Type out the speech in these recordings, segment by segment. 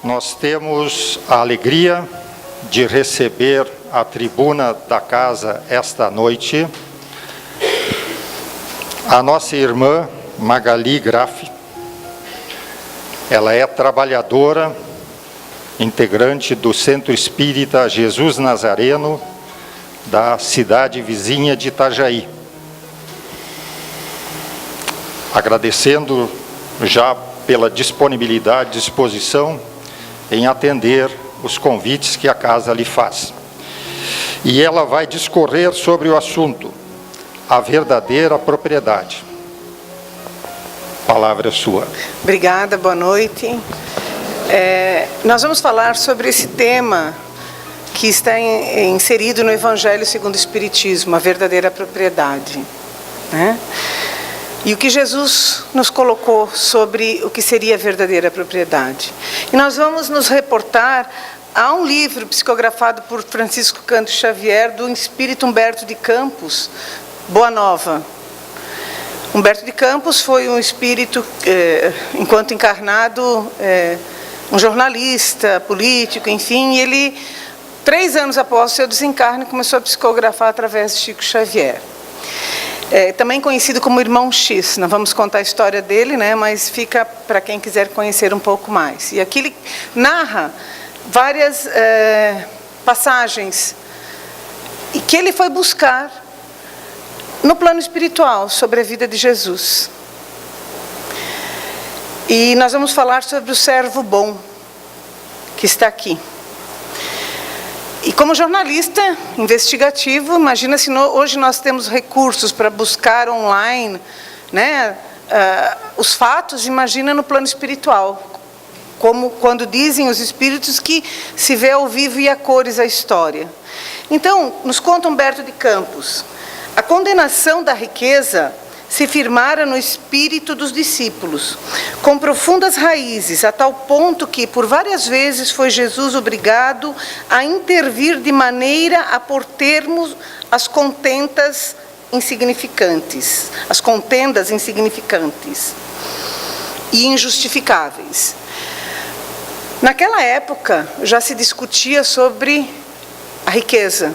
nós temos a alegria de receber à tribuna da casa esta noite a nossa irmã Magali Graff. Ela é trabalhadora, integrante do Centro Espírita Jesus Nazareno, da cidade vizinha de Itajaí. Agradecendo já pela disponibilidade, disposição em atender os convites que a casa lhe faz. E ela vai discorrer sobre o assunto, a verdadeira propriedade. A palavra é sua. Obrigada, boa noite. Nós vamos falar sobre esse tema que está inserido no Evangelho segundo o Espiritismo, a verdadeira propriedade, né? E o que Jesus nos colocou sobre o que seria a verdadeira propriedade. E nós vamos nos reportar a um livro psicografado por Francisco Cândido Xavier, do espírito Humberto de Campos, Boa Nova. Humberto de Campos foi um espírito, enquanto encarnado, um jornalista, político, enfim, e ele, 3 anos após o seu desencarne, começou a psicografar através de Chico Xavier. Também conhecido como Irmão X, nós vamos contar a história dele, né, mas fica para quem quiser conhecer um pouco mais. E aqui ele narra várias passagens e que ele foi buscar no plano espiritual sobre a vida de Jesus. E nós vamos falar sobre o servo bom que está aqui. E como jornalista investigativo, imagina se hoje nós temos recursos para buscar online, né, os fatos, imagina no plano espiritual. Como quando dizem os espíritos que se vê ao vivo e a cores a história. Então, nos conta Humberto de Campos, a condenação da riqueza se firmara no espírito dos discípulos, com profundas raízes, a tal ponto que, por várias vezes, foi Jesus obrigado a intervir de maneira a pôr termo às contendas insignificantes e injustificáveis. Naquela época, já se discutia sobre a riqueza,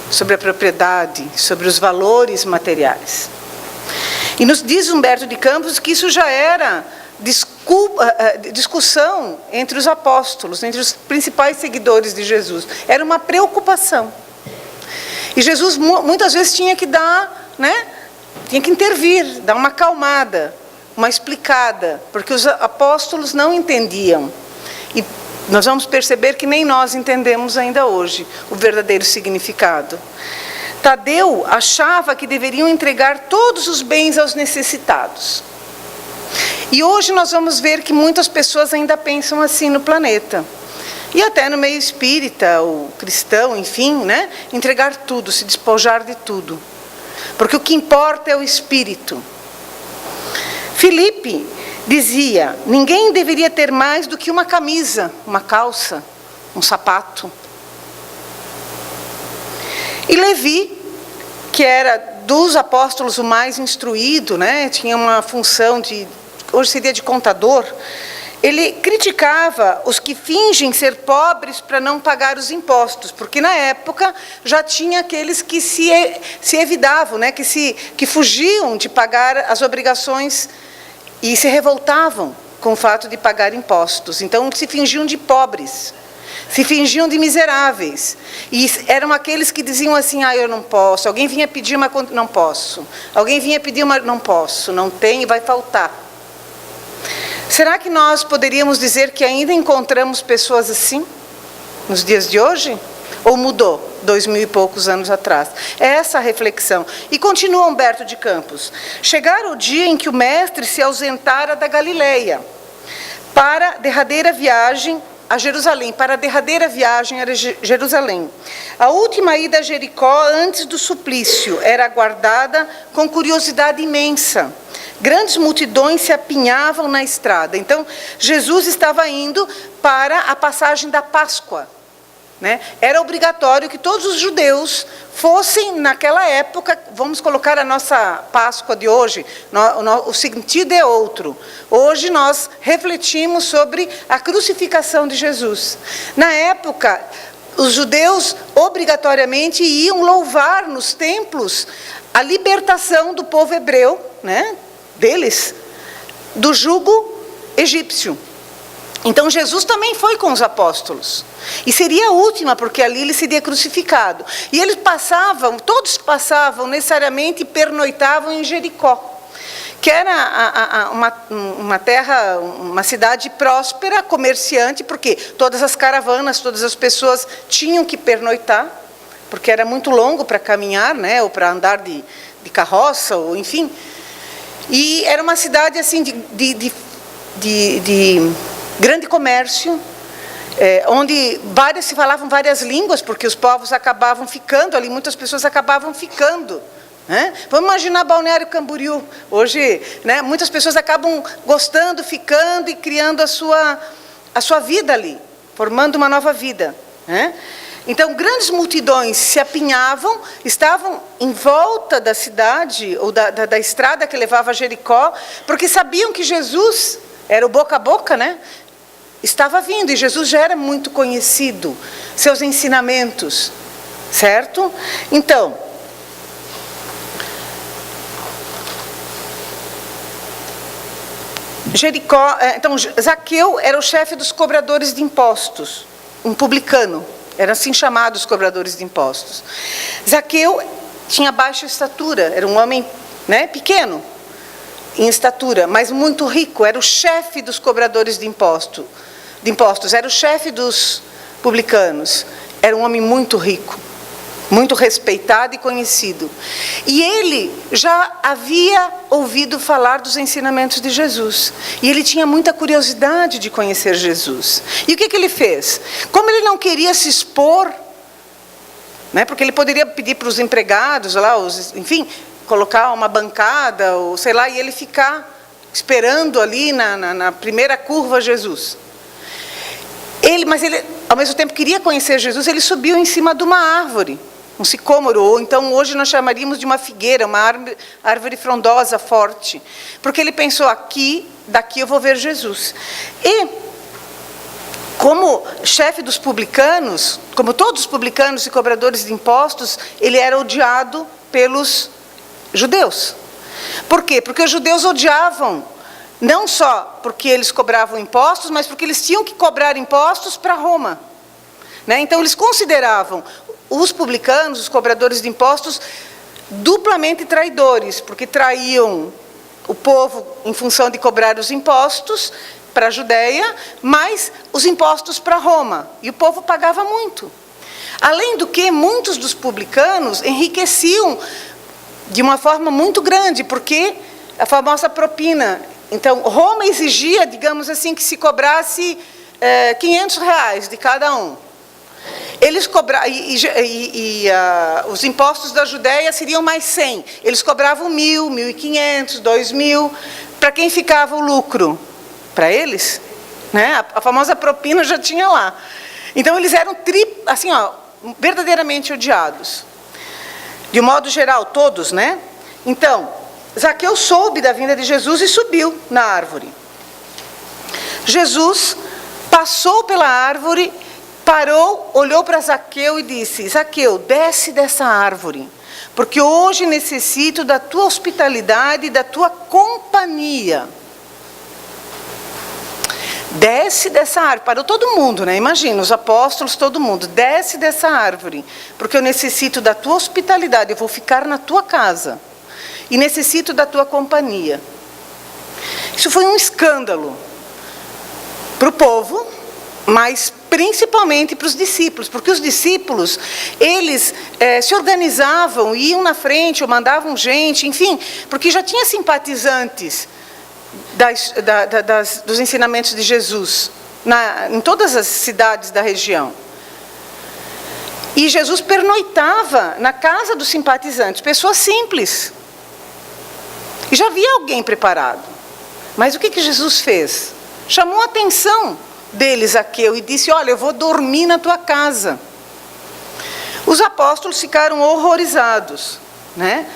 sobre a propriedade, sobre os valores materiais. E nos diz Humberto de Campos que isso já era discussão entre os apóstolos, entre os principais seguidores de Jesus. Era uma preocupação. E Jesus muitas vezes tinha que dar, né, tinha que intervir, dar uma acalmada, uma explicada, porque os apóstolos não entendiam. E nós vamos perceber que nem nós entendemos ainda hoje o verdadeiro significado. Tadeu achava que deveriam entregar todos os bens aos necessitados. E hoje nós vamos ver que muitas pessoas ainda pensam assim no planeta. E até no meio espírita, ou cristão, enfim, né? Entregar tudo, se despojar de tudo. Porque o que importa é o espírito. Filipe dizia, ninguém deveria ter mais do que uma camisa, uma calça, um sapato. E Levi, que era dos apóstolos o mais instruído, né, tinha uma função de, hoje seria de contador, ele criticava os que fingem ser pobres para não pagar os impostos, porque na época já tinha aqueles que se evitavam, né, que fugiam de pagar as obrigações e se revoltavam com o fato de pagar impostos. Então se fingiam de pobres. Se fingiam de miseráveis. E eram aqueles que diziam assim, eu não posso. Alguém vinha pedir uma conta, não posso. Alguém vinha pedir uma, não posso. Não tem e vai faltar. Será que nós poderíamos dizer que ainda encontramos pessoas assim? Nos dias de hoje? Ou mudou 2000 e poucos anos atrás? É essa a reflexão. E continua Humberto de Campos. Chegara o dia em que o mestre se ausentara da Galileia para a derradeira viagem a Jerusalém. A última ida a Jericó antes do suplício era aguardada com curiosidade imensa. Grandes multidões se apinhavam na estrada. Então, Jesus estava indo para a passagem da Páscoa. né? Era obrigatório que todos os judeus fossem, naquela época, vamos colocar a nossa Páscoa de hoje, o sentido é outro. Hoje nós refletimos sobre a crucificação de Jesus. Na época, os judeus obrigatoriamente iam louvar nos templos a libertação do povo hebreu, né, deles, do jugo egípcio. Então Jesus também foi com os apóstolos. E seria a última, porque ali ele seria crucificado. E eles passavam, todos passavam necessariamente e pernoitavam em Jericó, que era uma terra, uma cidade próspera, comerciante, porque todas as caravanas, todas as pessoas tinham que pernoitar, porque era muito longo para caminhar, né, ou para andar de carroça, ou enfim. E era uma cidade assim de grande comércio, onde se falavam várias línguas, porque os povos acabavam ficando ali, muitas pessoas acabavam ficando. Né? Vamos imaginar Balneário Camboriú. Hoje, né, muitas pessoas acabam gostando, ficando e criando a sua vida ali, formando uma nova vida. Né? Então, grandes multidões se apinhavam, estavam em volta da cidade, ou da estrada que levava a Jericó, porque sabiam que Jesus, era o boca a boca, né? Estava vindo, e Jesus já era muito conhecido, seus ensinamentos, certo? Então, Zaqueu era o chefe dos cobradores de impostos, um publicano, eram assim chamados cobradores de impostos. Zaqueu tinha baixa estatura, era um homem, né, pequeno em estatura, mas muito rico, era o chefe dos cobradores de impostos, era o chefe dos publicanos, era um homem muito rico, muito respeitado e conhecido. E ele já havia ouvido falar dos ensinamentos de Jesus. E ele tinha muita curiosidade de conhecer Jesus. E o que ele fez? Como ele não queria se expor, né, porque ele poderia pedir para os empregados, lá, enfim, colocar uma bancada, ou sei lá, e ele ficar esperando ali na primeira curva Jesus. Mas ele, ao mesmo tempo, queria conhecer Jesus, ele subiu em cima de uma árvore, um sicômoro, ou então hoje nós chamaríamos de uma figueira, uma árvore frondosa, forte, porque ele pensou, daqui eu vou ver Jesus. E, como chefe dos publicanos, como todos os publicanos e cobradores de impostos, ele era odiado pelos judeus. Por quê? Porque os judeus odiavam, não só porque eles cobravam impostos, mas porque eles tinham que cobrar impostos para Roma. Né? Então eles consideravam os publicanos, os cobradores de impostos, duplamente traidores, porque traíam o povo em função de cobrar os impostos para a Judeia, mas os impostos para Roma, e o povo pagava muito. Além do que, muitos dos publicanos enriqueciam de uma forma muito grande, porque a famosa propina. Então, Roma exigia, digamos assim, que se cobrasse R$500 de cada um. Eles cobravam, os impostos da Judeia seriam mais 100. Eles cobravam 1.000, 1.500, 2.000. Para quem ficava o lucro? Para eles, né? A famosa propina já tinha lá. Então, eles eram assim, verdadeiramente odiados. De um modo geral, todos, né? Então, Zaqueu soube da vinda de Jesus e subiu na árvore. Jesus passou pela árvore, parou, olhou para Zaqueu e disse: Zaqueu, desce dessa árvore, porque hoje necessito da tua hospitalidade e da tua companhia. Desce dessa árvore. Parou todo mundo, né? Imagina, os apóstolos, todo mundo. Desce dessa árvore, porque eu necessito da tua hospitalidade. Eu vou ficar na tua casa. E necessito da tua companhia. Isso foi um escândalo para o povo, mas principalmente para os discípulos. Porque os discípulos, eles se organizavam, iam na frente, ou mandavam gente, enfim, porque já tinha simpatizantes dos ensinamentos de Jesus em todas as cidades da região. E Jesus pernoitava na casa dos simpatizantes, pessoas simples. E já havia alguém preparado. Mas o que Jesus fez? Chamou a atenção dele, Zaqueu, e disse: olha, eu vou dormir na tua casa. Os apóstolos ficaram horrorizados, né?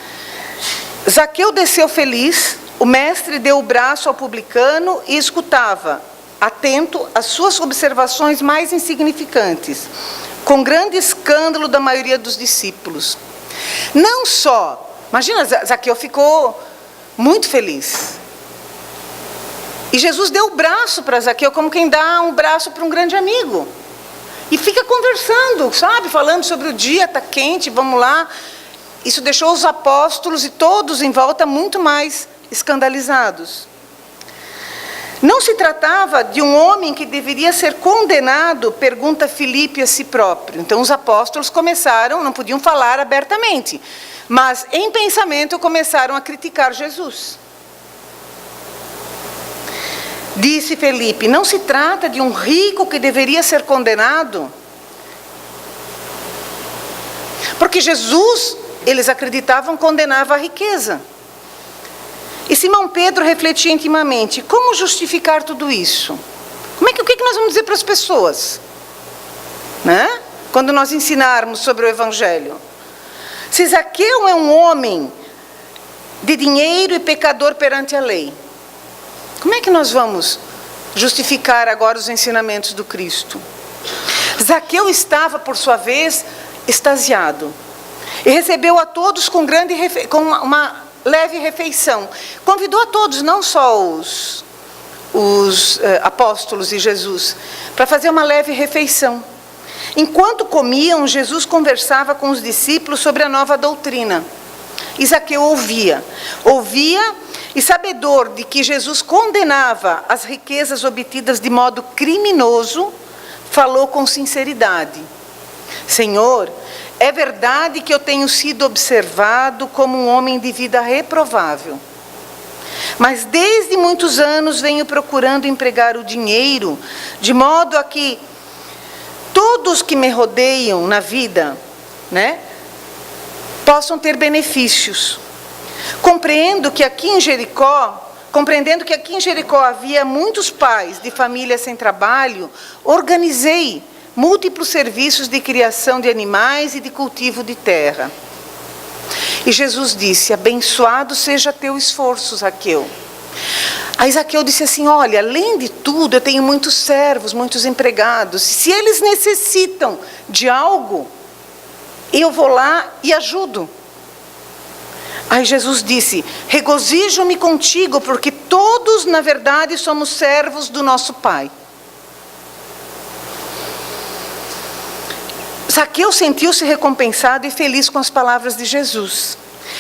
Zaqueu desceu feliz, o mestre deu o braço ao publicano e escutava, atento às suas observações mais insignificantes, com grande escândalo da maioria dos discípulos. Não só, imagina, Zaqueu ficou muito feliz. E Jesus deu o braço para Zaqueu, como quem dá um braço para um grande amigo. E fica conversando, sabe? Falando sobre o dia, está quente, vamos lá. Isso deixou os apóstolos e todos em volta muito mais escandalizados. Não se tratava de um homem que deveria ser condenado, pergunta Filipe a si próprio. Então os apóstolos começaram, não podiam falar abertamente, mas em pensamento começaram a criticar Jesus. Disse Filipe: não se trata de um rico que deveria ser condenado? Porque Jesus, eles acreditavam, condenava a riqueza. E Simão Pedro refletia intimamente: como justificar tudo isso? O que nós vamos dizer para as pessoas, né? Quando nós ensinarmos sobre o Evangelho? Se Zaqueu é um homem de dinheiro e pecador perante a lei, como é que nós vamos justificar agora os ensinamentos do Cristo? Zaqueu estava, por sua vez, extasiado. E recebeu a todos com uma leve refeição. Convidou a todos, não só os apóstolos e Jesus, para fazer uma leve refeição. Enquanto comiam, Jesus conversava com os discípulos sobre a nova doutrina. E Zaqueu ouvia e, sabedor de que Jesus condenava as riquezas obtidas de modo criminoso, falou com sinceridade: Senhor, é verdade que eu tenho sido observado como um homem de vida reprovável. Mas desde muitos anos venho procurando empregar o dinheiro, de modo a que todos que me rodeiam na vida, né, possam ter benefícios. Compreendendo que aqui em Jericó havia muitos pais de família sem trabalho, organizei múltiplos serviços de criação de animais e de cultivo de terra. E Jesus disse: abençoado seja teu esforço, Zaqueu. Aí Zaqueu disse assim: olha, além de tudo, eu tenho muitos servos, muitos empregados. Se eles necessitam de algo, eu vou lá e ajudo. Aí Jesus disse: regozijo-me contigo, porque todos, na verdade, somos servos do nosso Pai. Zaqueu sentiu-se recompensado e feliz com as palavras de Jesus.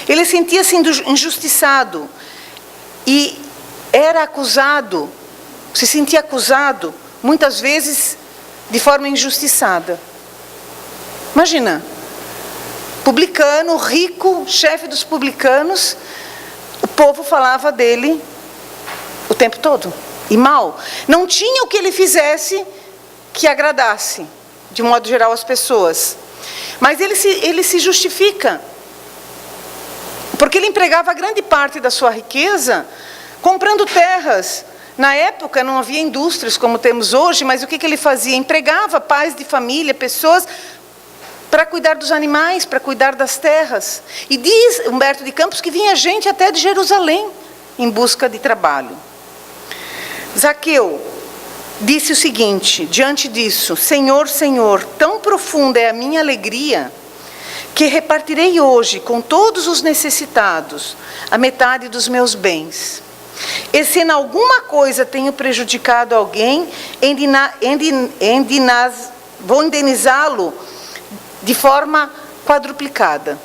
Ele sentia-se injustiçado e era acusado, se sentia acusado, muitas vezes de forma injustiçada. Imagina, publicano, rico, chefe dos publicanos, o povo falava dele o tempo todo, e mal. Não tinha o que ele fizesse que agradasse, de modo geral, as pessoas. Mas ele se justifica, porque ele empregava grande parte da sua riqueza comprando terras. Na época não havia indústrias como temos hoje, mas o que ele fazia? Empregava pais de família, pessoas, para cuidar dos animais, para cuidar das terras. E diz Humberto de Campos que vinha gente até de Jerusalém em busca de trabalho. Zaqueu disse o seguinte, diante disso: Senhor, Senhor, tão profunda é a minha alegria, que repartirei hoje com todos os necessitados a metade dos meus bens. E se em alguma coisa tenho prejudicado alguém, vou indenizá-lo de forma quadruplicada,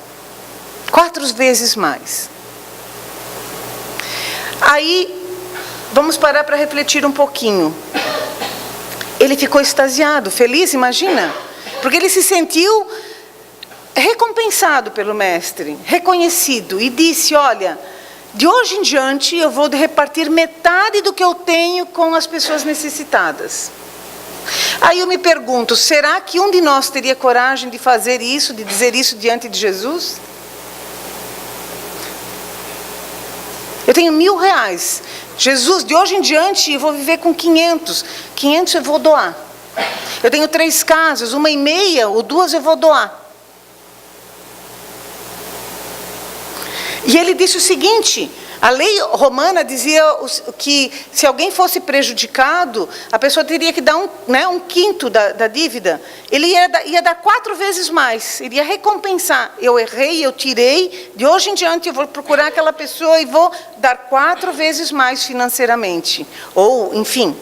4 vezes mais. Aí, vamos parar para refletir um pouquinho. Ele ficou extasiado, feliz, imagina, porque ele se sentiu recompensado pelo mestre, reconhecido, e disse: olha, de hoje em diante eu vou repartir metade do que eu tenho com as pessoas necessitadas. Aí eu me pergunto, será que um de nós teria coragem de fazer isso, de dizer isso diante de Jesus? Eu tenho R$1.000. Jesus, de hoje em diante eu vou viver com 500. 500 eu vou doar. Eu tenho 3 casas, 1,5 ou 2 eu vou doar. E ele disse o seguinte: a lei romana dizia que se alguém fosse prejudicado, a pessoa teria que dar um quinto da dívida. Ele ia dar 4 vezes mais, iria recompensar. Eu errei, eu tirei, de hoje em diante eu vou procurar aquela pessoa e vou dar 4 vezes mais financeiramente. Ou, enfim.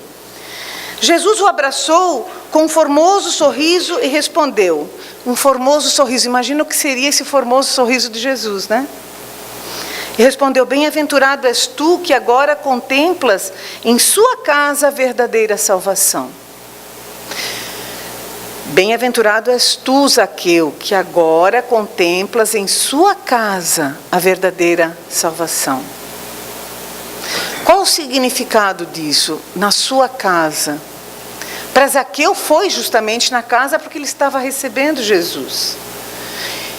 Jesus o abraçou com um formoso sorriso e respondeu. Um formoso sorriso, imagina o que seria esse formoso sorriso de Jesus, né? E respondeu: bem-aventurado és tu que agora contemplas em sua casa a verdadeira salvação. Bem-aventurado és tu, Zaqueu, que agora contemplas em sua casa a verdadeira salvação. Qual o significado disso? Na sua casa. Para Zaqueu foi justamente na casa porque ele estava recebendo Jesus.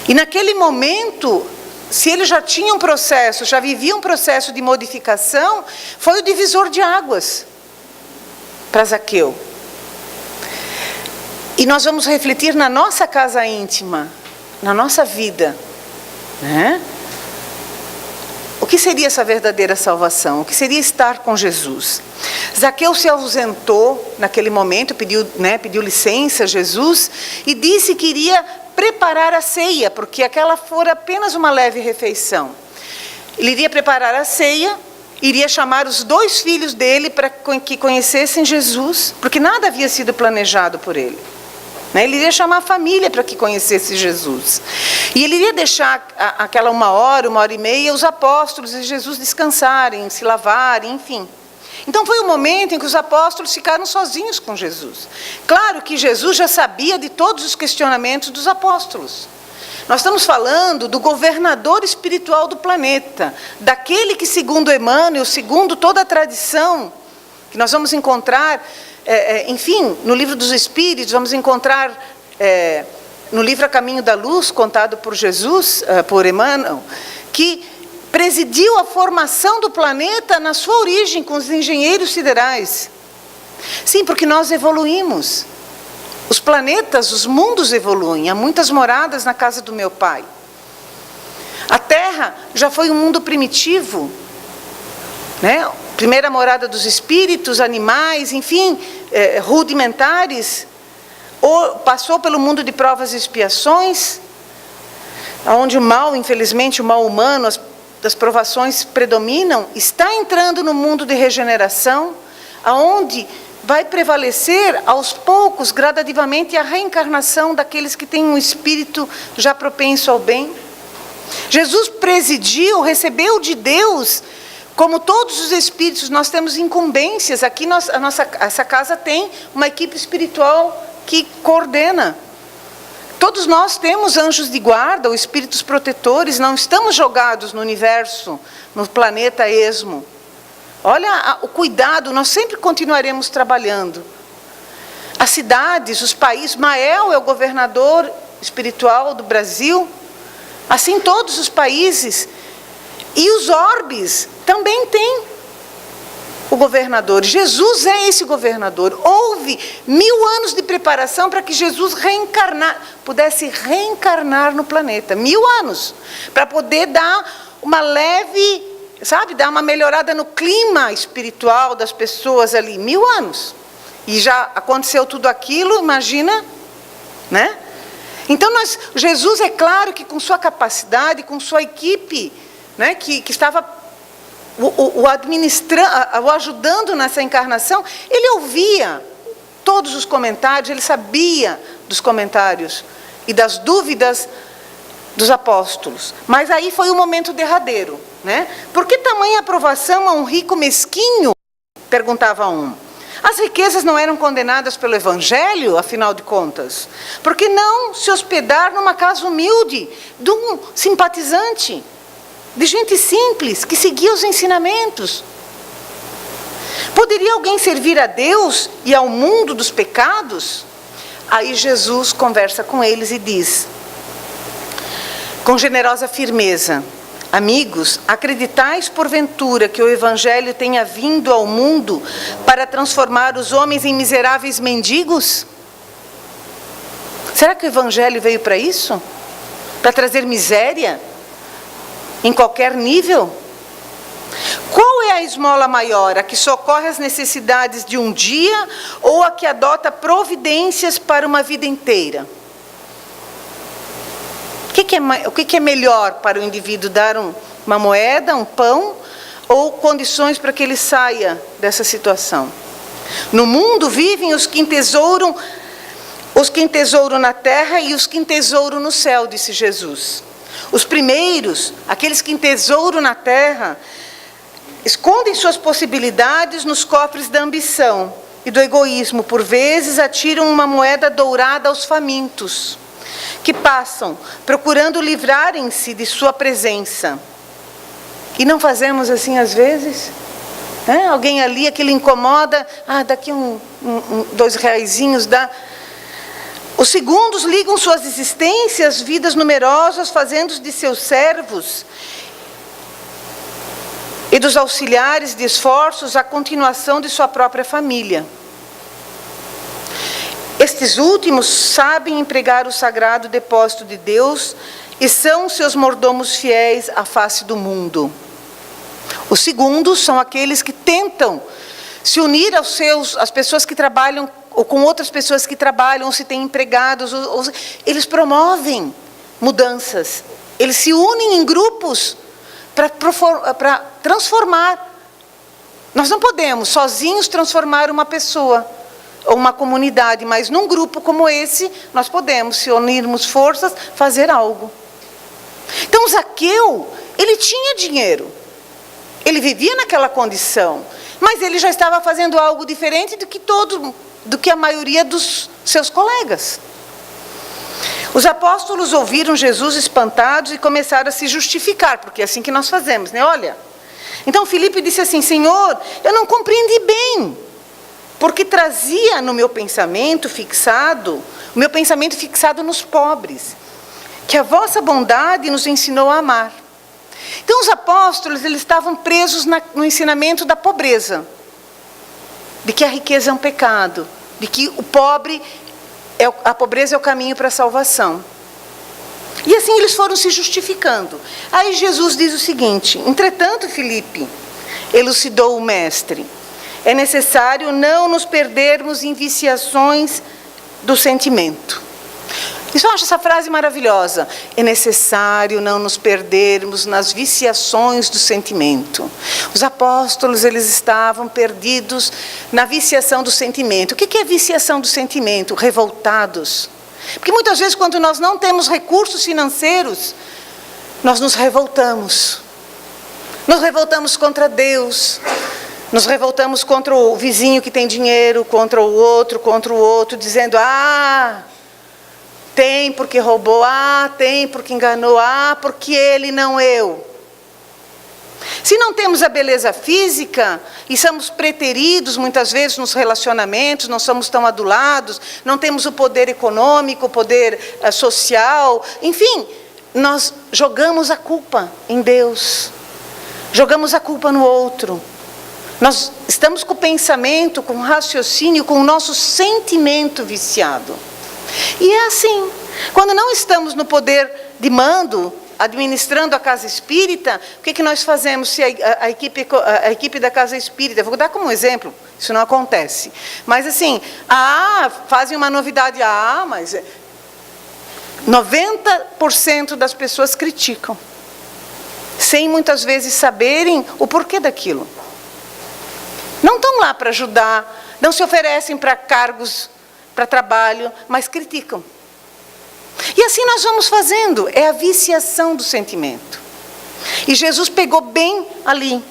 E naquele momento, se ele já tinha um processo, já vivia um processo de modificação, foi o divisor de águas para Zaqueu. E nós vamos refletir na nossa casa íntima, na nossa vida, né? O que seria essa verdadeira salvação? O que seria estar com Jesus? Zaqueu se ausentou naquele momento, pediu licença a Jesus e disse que iria preparar a ceia, porque aquela fora apenas uma leve refeição. Ele iria preparar a ceia, iria chamar os 2 filhos dele para que conhecessem Jesus, porque nada havia sido planejado por ele. Ele iria chamar a família para que conhecesse Jesus. E ele iria deixar aquela 1 hora, 1h30, os apóstolos e Jesus descansarem, se lavarem, enfim. Então foi o momento em que os apóstolos ficaram sozinhos com Jesus. Claro que Jesus já sabia de todos os questionamentos dos apóstolos. Nós estamos falando do governador espiritual do planeta, daquele que, segundo Emmanuel, segundo toda a tradição, que nós vamos encontrar, enfim, no Livro dos Espíritos, vamos encontrar no livro A Caminho da Luz, contado por Jesus, por Emmanuel, que presidiu a formação do planeta na sua origem, com os engenheiros siderais. Sim, porque nós evoluímos. Os planetas, os mundos evoluem. Há muitas moradas na casa do meu pai. A Terra já foi um mundo primitivo, né? Primeira morada dos espíritos, animais, enfim, rudimentares. Passou pelo mundo de provas e expiações, onde o mal, infelizmente, o mal humano, as provações predominam, está entrando no mundo de regeneração, aonde vai prevalecer aos poucos, gradativamente, a reencarnação daqueles que têm um espírito já propenso ao bem. Jesus presidiu, recebeu de Deus, como todos os espíritos, nós temos incumbências. Aqui essa casa tem uma equipe espiritual que coordena. Todos nós temos anjos de guarda ou espíritos protetores, não estamos jogados no universo, no planeta esmo. Olha o cuidado, nós sempre continuaremos trabalhando. As cidades, os países, Mael é o governador espiritual do Brasil, assim todos os países. E os orbes também têm o governador. Jesus é esse governador. Houve 1000 anos de preparação para que Jesus pudesse reencarnar no planeta. 1000 anos. Para poder dar uma leve, dar uma melhorada no clima espiritual das pessoas ali. 1000 anos. E já aconteceu tudo aquilo, imagina, né? Então Jesus, é claro que com sua capacidade, com sua equipe, né, que estava o ajudando nessa encarnação, ele ouvia todos os comentários, ele sabia dos comentários e das dúvidas dos apóstolos. Mas aí foi o momento derradeiro, né? Por que tamanha aprovação a um rico mesquinho? Perguntava um. As riquezas não eram condenadas pelo Evangelho, afinal de contas? Por que não se hospedar numa casa humilde de um simpatizante? De gente simples, que seguia os ensinamentos. Poderia alguém servir a Deus e ao mundo dos pecados? Aí Jesus conversa com eles e diz, com generosa firmeza, Amigos, acreditais porventura que o Evangelho tenha vindo ao mundo para transformar os homens em miseráveis mendigos? Será que o Evangelho veio para isso? Para trazer miséria? Em qualquer nível? Qual é a esmola maior? A que socorre as necessidades de um dia ou a que adota providências para uma vida inteira? O que é melhor para o indivíduo? Dar uma moeda, um pão, ou condições para que ele saia dessa situação? No mundo vivem os que entesouram na terra e os que entesouram no céu, disse Jesus. Os primeiros, aqueles que entesouram na terra, escondem suas possibilidades nos cofres da ambição e do egoísmo. Por vezes atiram uma moeda dourada aos famintos, que passam procurando livrarem-se de sua presença. E não fazemos assim às vezes? Alguém ali, aquilo incomoda, daqui dois reaisinhos dá. Os segundos ligam suas existências, vidas numerosas, fazendo de seus servos e dos auxiliares de esforços a continuação de sua própria família. Estes últimos sabem empregar o sagrado depósito de Deus e são seus mordomos fiéis à face do mundo. Os segundos são aqueles que tentam se unir às pessoas que trabalham, ou com outras pessoas que trabalham, ou se têm empregados, eles promovem mudanças. Eles se unem em grupos para transformar. Nós não podemos sozinhos transformar uma pessoa ou uma comunidade, mas num grupo como esse, nós podemos, se unirmos forças, fazer algo. Então Zaqueu, ele tinha dinheiro, ele vivia naquela condição, mas ele já estava fazendo algo diferente do que a maioria dos seus colegas. Os apóstolos ouviram Jesus espantados e começaram a se justificar, porque é assim que nós fazemos, né? Olha, então Filipe disse assim: Senhor, eu não compreendi bem, porque trazia no meu pensamento fixado, nos pobres, que a vossa bondade nos ensinou a amar. Então os apóstolos, eles estavam presos no ensinamento da pobreza, de que a riqueza é um pecado, de que a pobreza é o caminho para a salvação. E assim eles foram se justificando. Aí Jesus diz o seguinte: entretanto, Filipe, elucidou o mestre, é necessário não nos perdermos em viciações do sentimento. Eu acho essa frase maravilhosa. É necessário não nos perdermos nas viciações do sentimento. Os apóstolos, eles estavam perdidos na viciação do sentimento. O que é viciação do sentimento? Revoltados. Porque muitas vezes, quando nós não temos recursos financeiros, nós nos revoltamos. Nos revoltamos contra Deus. Nos revoltamos contra o vizinho que tem dinheiro, contra o outro, dizendo: tem porque roubou, tem porque enganou, porque ele não eu. Se não temos a beleza física e somos preteridos muitas vezes nos relacionamentos, não somos tão adulados, não temos o poder econômico, o poder social, enfim, nós jogamos a culpa em Deus, jogamos a culpa no outro. Nós estamos com o pensamento, com o raciocínio, com o nosso sentimento viciado. E é assim, quando não estamos no poder de mando, administrando a casa espírita, o que nós fazemos se a equipe da casa espírita, vou dar como exemplo, isso não acontece, mas assim, fazem uma novidade, mas 90% das pessoas criticam, sem muitas vezes saberem o porquê daquilo. Não estão lá para ajudar, não se oferecem para cargos, para trabalho, mas criticam. E assim nós vamos fazendo, é a viciação do sentimento. E Jesus pegou bem ali.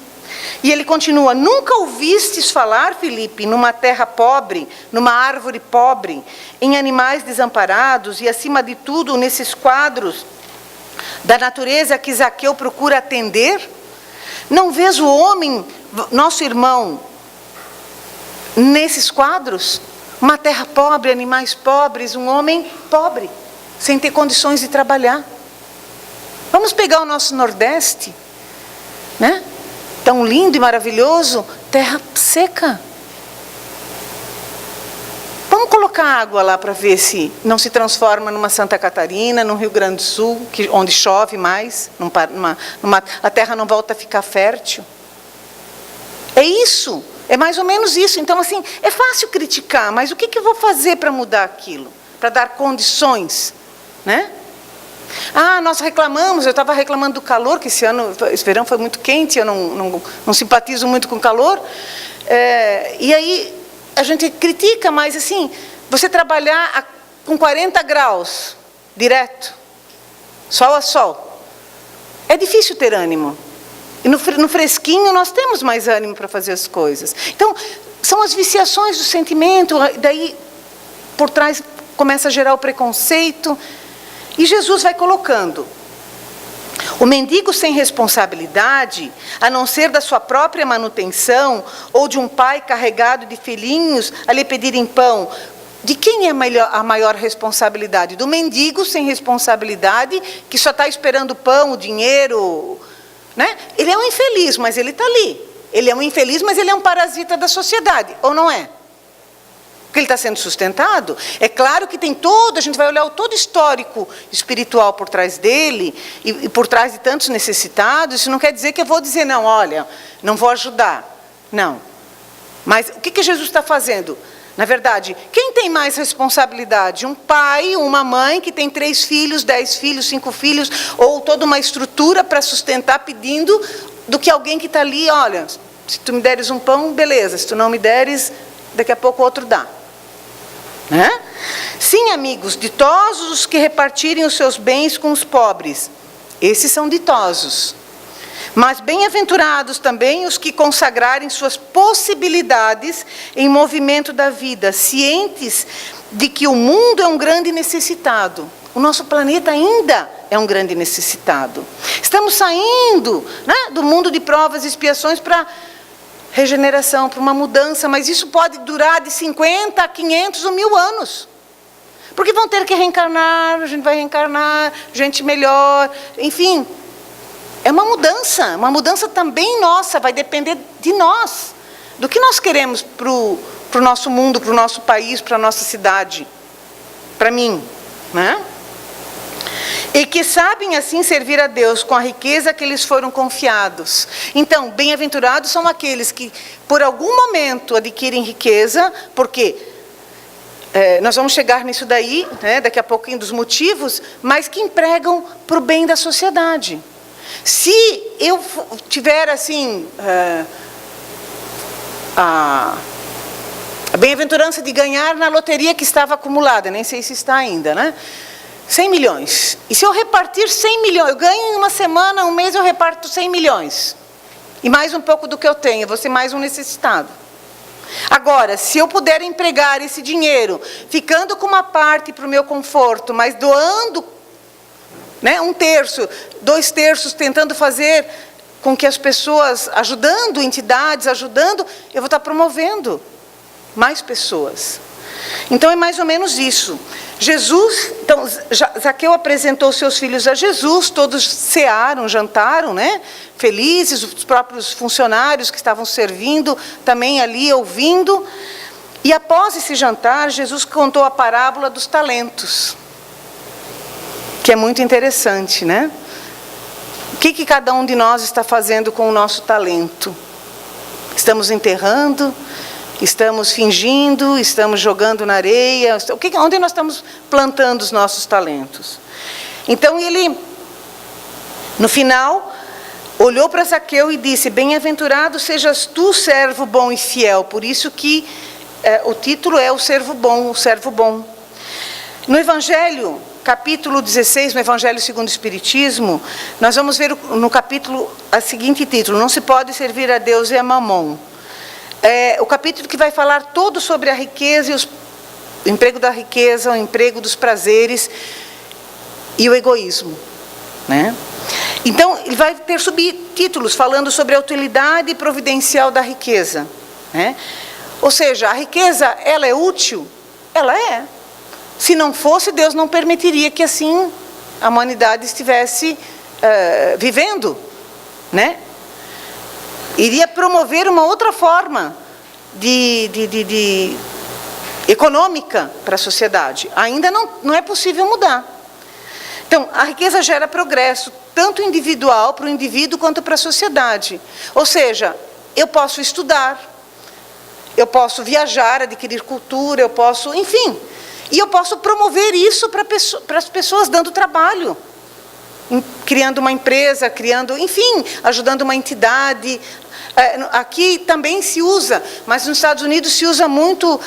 E ele continua: nunca ouvistes falar, Filipe, numa terra pobre, numa árvore pobre, em animais desamparados e, acima de tudo, nesses quadros da natureza que Zaqueu procura atender? Não vês o homem, nosso irmão, nesses quadros? Uma terra pobre, animais pobres, um homem pobre, sem ter condições de trabalhar. Vamos pegar o nosso Nordeste, né? Tão lindo e maravilhoso, terra seca. Vamos colocar água lá para ver se não se transforma numa Santa Catarina, no Rio Grande do Sul, onde chove mais, a terra não volta a ficar fértil. É isso, é mais ou menos isso. Então, assim, é fácil criticar, mas o que eu vou fazer para mudar aquilo? Para dar condições, né? Nós reclamamos, eu estava reclamando do calor, que esse verão foi muito quente, eu não simpatizo muito com calor. E aí, a gente critica, mas assim, você trabalhar com 40 graus, direto, sol a sol, é difícil ter ânimo. E no fresquinho nós temos mais ânimo para fazer as coisas. Então, são as viciações do sentimento, daí por trás começa a gerar o preconceito. E Jesus vai colocando: o mendigo sem responsabilidade, a não ser da sua própria manutenção, ou de um pai carregado de filhinhos a lhe pedirem pão. De quem é a maior responsabilidade? Do mendigo sem responsabilidade, que só está esperando pão, o dinheiro, né? Ele é um infeliz, mas ele está ali. Ele é um infeliz, mas ele é um parasita da sociedade, ou não é? Porque ele está sendo sustentado. É claro que tem a gente vai olhar todo o histórico espiritual por trás dele, e por trás de tantos necessitados. Isso não quer dizer que eu vou dizer, não, olha, não vou ajudar. Não. Mas o que Jesus está fazendo? Na verdade, quem tem mais responsabilidade? Um pai, uma mãe que tem 3 filhos, 10 filhos, 5 filhos, ou toda uma estrutura para sustentar pedindo, do que alguém que está ali, olha, se tu me deres um pão, beleza, se tu não me deres, daqui a pouco o outro dá. Né? Sim, amigos, ditosos os que repartirem os seus bens com os pobres. Esses são ditosos. Mas bem-aventurados também os que consagrarem suas possibilidades em movimento da vida, cientes de que o mundo é um grande necessitado. O nosso planeta ainda é um grande necessitado. Estamos saindo, né, do mundo de provas e expiações para regeneração, para uma mudança, mas isso pode durar de 50 a 500 ou 1000 anos. Porque vão ter que reencarnar, a gente vai reencarnar, gente melhor, enfim. É uma mudança também nossa, vai depender de nós. Do que nós queremos para o nosso mundo, para o nosso país, para a nossa cidade. Para mim, né? E que sabem assim servir a Deus com a riqueza que lhes foram confiados. Então, bem-aventurados são aqueles que por algum momento adquirem riqueza, porque nós vamos chegar nisso daí, né, daqui a pouquinho dos motivos, mas que empregam para o bem da sociedade. Se eu tiver assim a bem-aventurança de ganhar na loteria que estava acumulada, nem sei se está ainda, né? 100 milhões. E se eu repartir 100 milhões, eu ganho em uma semana, um mês eu reparto 100 milhões. E mais um pouco do que eu tenho, eu vou ser mais um necessitado. Agora, se eu puder empregar esse dinheiro, ficando com uma parte para o meu conforto, mas doando, né, 1/3, 2/3, tentando fazer com que as pessoas, ajudando entidades, eu vou estar promovendo mais pessoas. Então é mais ou menos isso. Então Zaqueu apresentou seus filhos a Jesus, todos cearam, jantaram, né? Felizes, os próprios funcionários que estavam servindo também ali ouvindo. E após esse jantar, Jesus contou a parábola dos talentos, que é muito interessante, né? O que cada um de nós está fazendo com o nosso talento? Estamos enterrando? Estamos fingindo, estamos jogando na areia, onde nós estamos plantando os nossos talentos? Então ele, no final, olhou para Zaqueu e disse: bem-aventurado sejas tu, servo bom e fiel. Por isso que o título é o servo bom. No Evangelho, capítulo 16, no Evangelho segundo o Espiritismo, nós vamos ver no capítulo o seguinte título: não se pode servir a Deus e a Mamon. O capítulo que vai falar todo sobre a riqueza, o emprego da riqueza, o emprego dos prazeres e o egoísmo, né? Então, ele vai ter subtítulos falando sobre a utilidade providencial da riqueza, né? Ou seja, a riqueza, ela é útil? Ela é. Se não fosse, Deus não permitiria que assim a humanidade estivesse vivendo, né? Iria promover uma outra forma de econômica para a sociedade. Ainda não é possível mudar. Então, a riqueza gera progresso, tanto individual para o indivíduo quanto para a sociedade. Ou seja, eu posso estudar, eu posso viajar, adquirir cultura, eu posso, enfim. E eu posso promover isso para as pessoas, dando trabalho. Criando uma empresa, enfim, ajudando uma entidade. Aqui também se usa, mas nos Estados Unidos se usa muito,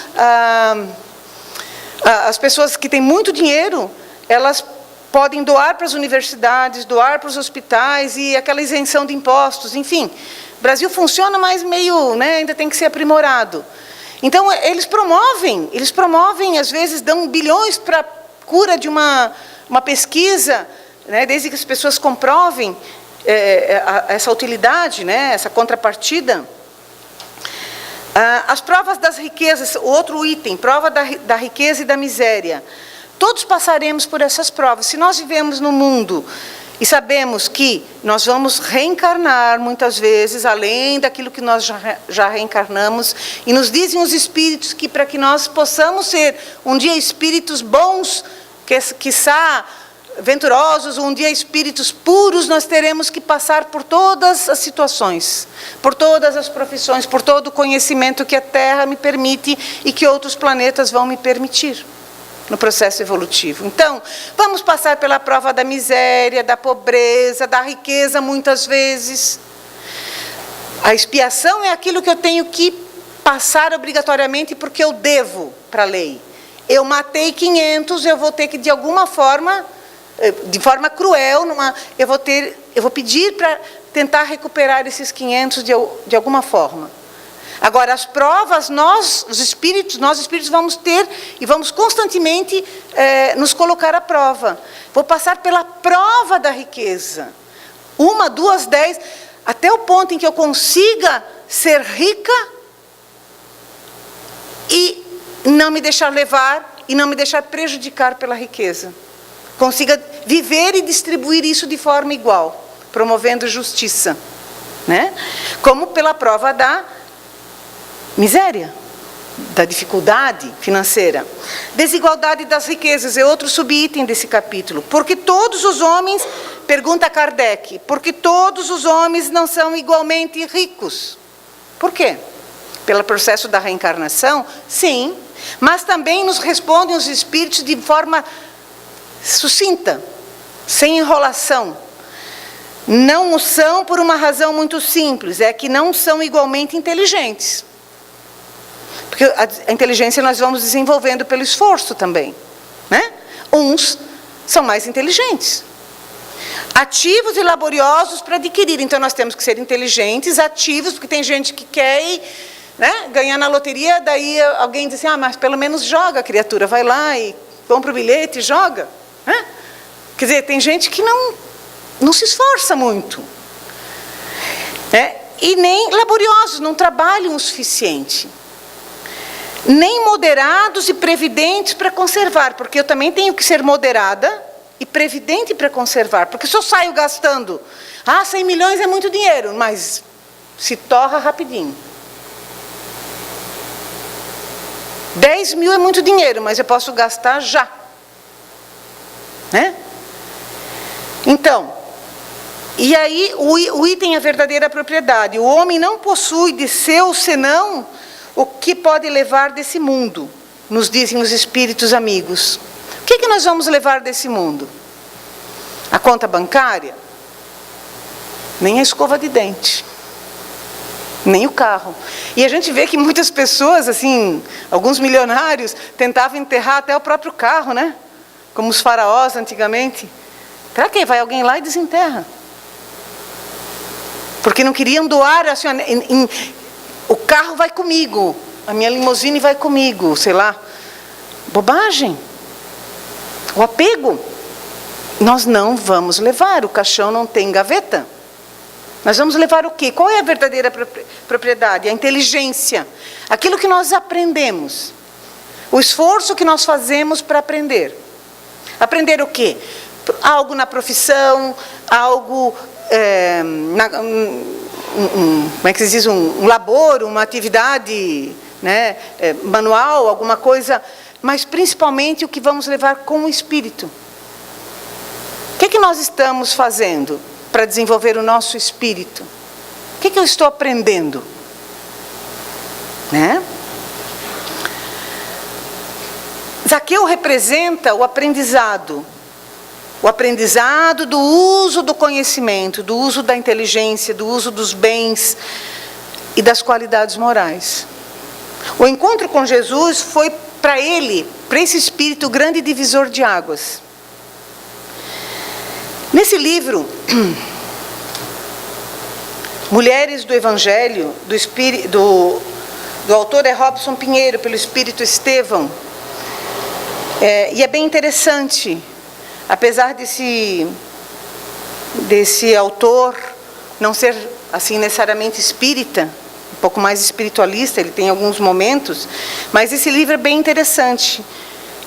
as pessoas que têm muito dinheiro, elas podem doar para as universidades, doar para os hospitais e aquela isenção de impostos, enfim. O Brasil funciona, mas meio, né, ainda tem que ser aprimorado. Então, eles promovem, às vezes dão bilhões para a cura de uma pesquisa, né, desde que as pessoas comprovem essa utilidade, né, essa contrapartida. As provas das riquezas, outro item, prova da riqueza e da miséria. Todos passaremos por essas provas. Se nós vivemos no mundo e sabemos que nós vamos reencarnar muitas vezes, além daquilo que nós já reencarnamos, e nos dizem os espíritos que para que nós possamos ser um dia espíritos bons, quiçá venturosos, um dia espíritos puros, nós teremos que passar por todas as situações, por todas as profissões, por todo o conhecimento que a Terra me permite e que outros planetas vão me permitir no processo evolutivo. Então, vamos passar pela prova da miséria, da pobreza, da riqueza, muitas vezes. A expiação é aquilo que eu tenho que passar obrigatoriamente porque eu devo para a lei. Eu matei 500, eu vou ter que, de alguma forma, de forma cruel, eu vou pedir para tentar recuperar esses 500 de alguma forma. Agora, as provas, nós espíritos vamos ter e vamos constantemente nos colocar à prova. Vou passar pela prova da riqueza. 1, 2, 10, até o ponto em que eu consiga ser rica e não me deixar levar e não me deixar prejudicar pela riqueza. Consiga viver e distribuir isso de forma igual, promovendo justiça, né? Como pela prova da miséria, da dificuldade financeira. Desigualdade das riquezas é outro subitem desse capítulo. Porque todos os homens, pergunta Kardec, porque todos os homens não são igualmente ricos. Por quê? Pelo processo da reencarnação? Sim, mas também nos respondem os espíritos de forma sucinta, sem enrolação. Não o são por uma razão muito simples, é que não são igualmente inteligentes. Porque a inteligência nós vamos desenvolvendo pelo esforço também, né? Uns são mais inteligentes, ativos e laboriosos para adquirir. Então nós temos que ser inteligentes, ativos, porque tem gente que quer né, ganhar na loteria, daí alguém diz assim, mas pelo menos joga, criatura, vai lá e compra o bilhete e joga. Né? Quer dizer, tem gente que não se esforça muito. Né? E nem laboriosos, não trabalham o suficiente. Nem moderados e previdentes para conservar, porque eu também tenho que ser moderada e previdente para conservar, porque se eu saio gastando, 100 milhões é muito dinheiro, mas se torra rapidinho. 10 mil é muito dinheiro, mas eu posso gastar já. Né? Então, e aí o item é a verdadeira propriedade. O homem não possui de seu senão o que pode levar desse mundo, nos dizem os espíritos amigos. O que nós vamos levar desse mundo? A conta bancária? Nem a escova de dente. Nem o carro. E a gente vê que muitas pessoas, assim, alguns milionários, tentavam enterrar até o próprio carro, né? Como os faraós antigamente. Para quê? Vai alguém lá e desenterra. Porque não queriam doar, assim, o carro vai comigo, a minha limusine vai comigo, sei lá. Bobagem. O apego. Nós não vamos levar, o caixão não tem gaveta. Nós vamos levar o quê? Qual é a verdadeira propriedade? A inteligência. Aquilo que nós aprendemos. O esforço que nós fazemos para aprender. Aprender o quê? algo na profissão, algo, como é que se diz, um labor, uma atividade, né, manual, alguma coisa, mas principalmente o que vamos levar com o Espírito. O que nós estamos fazendo para desenvolver o nosso espírito? O que eu estou aprendendo? Né? Zaqueu representa o aprendizado do uso do conhecimento, do uso da inteligência, do uso dos bens e das qualidades morais. O encontro com Jesus foi para ele, para esse espírito, grande divisor de águas. Nesse livro, Mulheres do Evangelho, do autor é Robson Pinheiro, pelo Espírito Estevão, e é bem interessante, apesar desse autor não ser assim necessariamente espírita, um pouco mais espiritualista, ele tem alguns momentos, mas esse livro é bem interessante.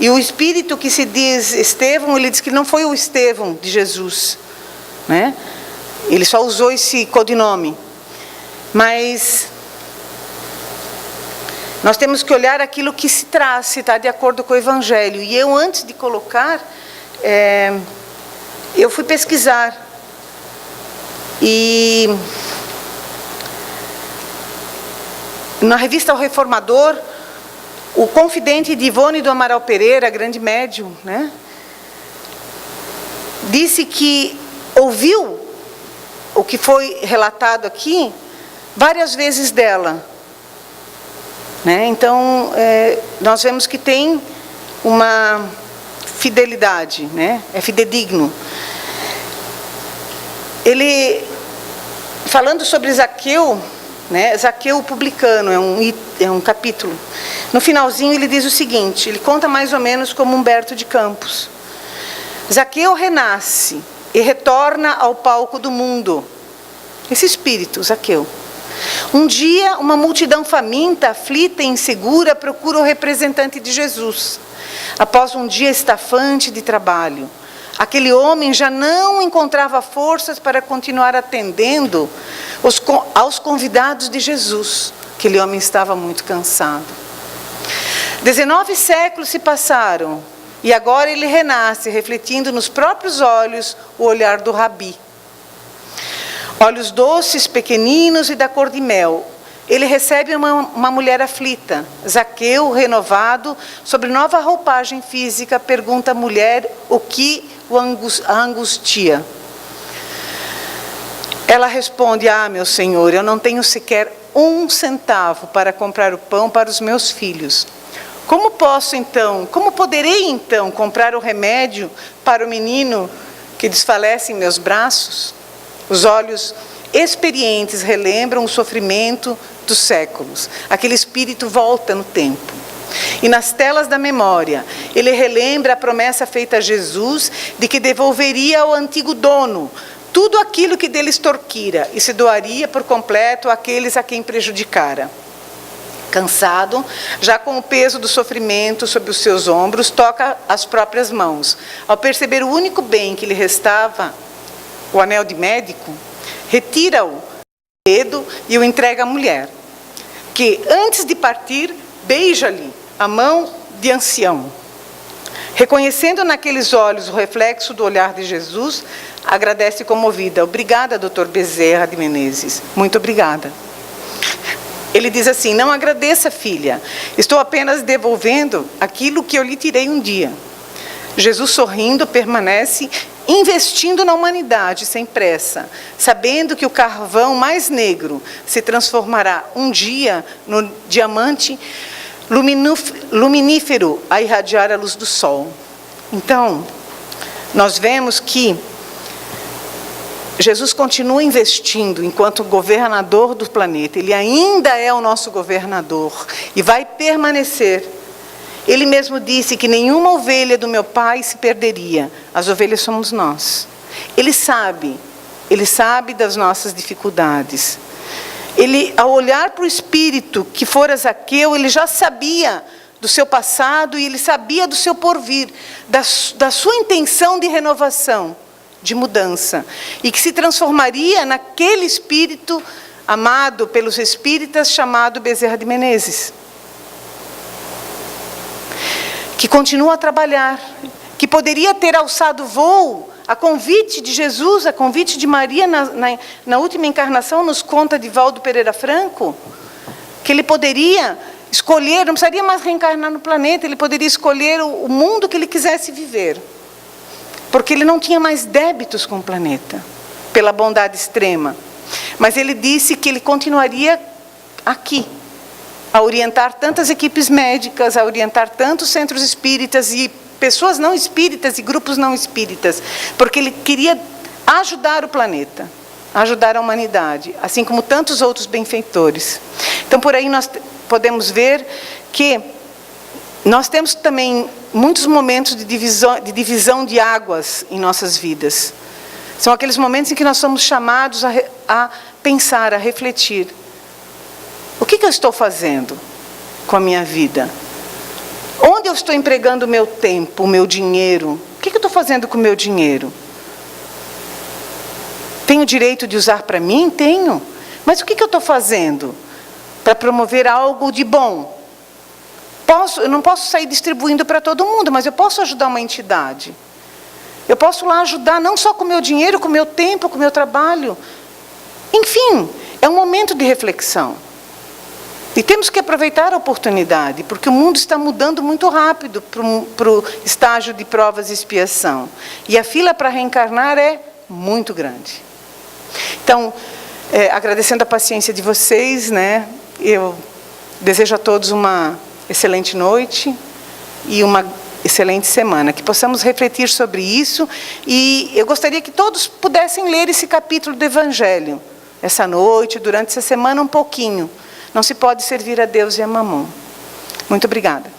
E o espírito que se diz Estevão, ele diz que não foi o Estevão de Jesus, né? Ele só usou esse codinome. Mas nós temos que olhar aquilo que se traz, se está de acordo com o Evangelho. E eu, antes de colocar, eu fui pesquisar. E na revista O Reformador, o confidente de Ivone do Amaral Pereira, grande médium, né, disse que ouviu o que foi relatado aqui várias vezes dela. Né? Então, nós vemos que tem uma fidelidade, né? É fidedigno. Ele, falando sobre Zaqueu, né? Zaqueu o publicano, é um capítulo. No finalzinho ele diz o seguinte, ele conta mais ou menos como Humberto de Campos. Zaqueu renasce e retorna ao palco do mundo. Esse espírito, Zaqueu. Um dia, uma multidão faminta, aflita e insegura procura o representante de Jesus. Após um dia estafante de trabalho, aquele homem já não encontrava forças para continuar atendendo aos convidados de Jesus. Aquele homem estava muito cansado. 19 séculos se passaram e agora ele renasce, refletindo nos próprios olhos o olhar do Rabi. Olhos doces, pequeninos e da cor de mel. Ele recebe uma mulher aflita. Zaqueu, renovado, sobre nova roupagem física, pergunta à mulher o que a angustia. Ela responde, meu Senhor, eu não tenho sequer 1 centavo para comprar o pão para os meus filhos. Como poderei então comprar o remédio para o menino que desfalece em meus braços? Os olhos experientes relembram o sofrimento dos séculos. Aquele espírito volta no tempo. E nas telas da memória, ele relembra a promessa feita a Jesus de que devolveria ao antigo dono tudo aquilo que dele extorquira e se doaria por completo àqueles a quem prejudicara. Cansado, já com o peso do sofrimento sobre os seus ombros, toca as próprias mãos. Ao perceber o único bem que lhe restava, o anel de médico, retira-o do dedo e o entrega à mulher, que, antes de partir, beija-lhe a mão de ancião. Reconhecendo naqueles olhos o reflexo do olhar de Jesus, agradece comovida. Obrigada, Dr. Bezerra de Menezes. Muito obrigada. Ele diz assim, não agradeça, filha. Estou apenas devolvendo aquilo que eu lhe tirei um dia. Jesus, sorrindo, permanece investindo na humanidade sem pressa, sabendo que o carvão mais negro se transformará um dia no diamante luminífero a irradiar a luz do sol. Então, nós vemos que Jesus continua investindo enquanto governador do planeta. Ele ainda é o nosso governador e vai permanecer. Ele mesmo disse que nenhuma ovelha do meu Pai se perderia. As ovelhas somos nós. Ele sabe das nossas dificuldades. Ele, ao olhar para o espírito que fora Zaqueu, ele já sabia do seu passado e ele sabia do seu porvir, da sua intenção de renovação, de mudança, e que se transformaria naquele espírito amado pelos espíritas chamado Bezerra de Menezes, que continua a trabalhar, que poderia ter alçado voo a convite de Jesus, a convite de Maria na última encarnação, nos conta Divaldo Pereira Franco, que ele poderia escolher, não precisaria mais reencarnar no planeta, ele poderia escolher o mundo que ele quisesse viver, porque ele não tinha mais débitos com o planeta, pela bondade extrema. Mas ele disse que ele continuaria aqui, a orientar tantas equipes médicas, a orientar tantos centros espíritas e pessoas não espíritas e grupos não espíritas, porque ele queria ajudar o planeta, ajudar a humanidade, assim como tantos outros benfeitores. Então, por aí nós podemos ver que nós temos também muitos momentos de divisão de águas em nossas vidas. São aqueles momentos em que nós somos chamados a pensar, a refletir. O que eu estou fazendo com a minha vida? Onde eu estou empregando o meu tempo, o meu dinheiro? O que eu estou fazendo com o meu dinheiro? Tenho direito de usar para mim? Tenho. Mas o que eu estou fazendo para promover algo de bom? Eu não posso sair distribuindo para todo mundo, mas eu posso ajudar uma entidade. Eu posso lá ajudar, não só com o meu dinheiro, com o meu tempo, com o meu trabalho. Enfim, é um momento de reflexão. E temos que aproveitar a oportunidade, porque o mundo está mudando muito rápido para o estágio de provas e expiação. E a fila para reencarnar é muito grande. Então, agradecendo a paciência de vocês, né, eu desejo a todos uma excelente noite e uma excelente semana, que possamos refletir sobre isso, e eu gostaria que todos pudessem ler esse capítulo do Evangelho, essa noite, durante essa semana um pouquinho. Não se pode servir a Deus e a Mamon. Muito obrigada.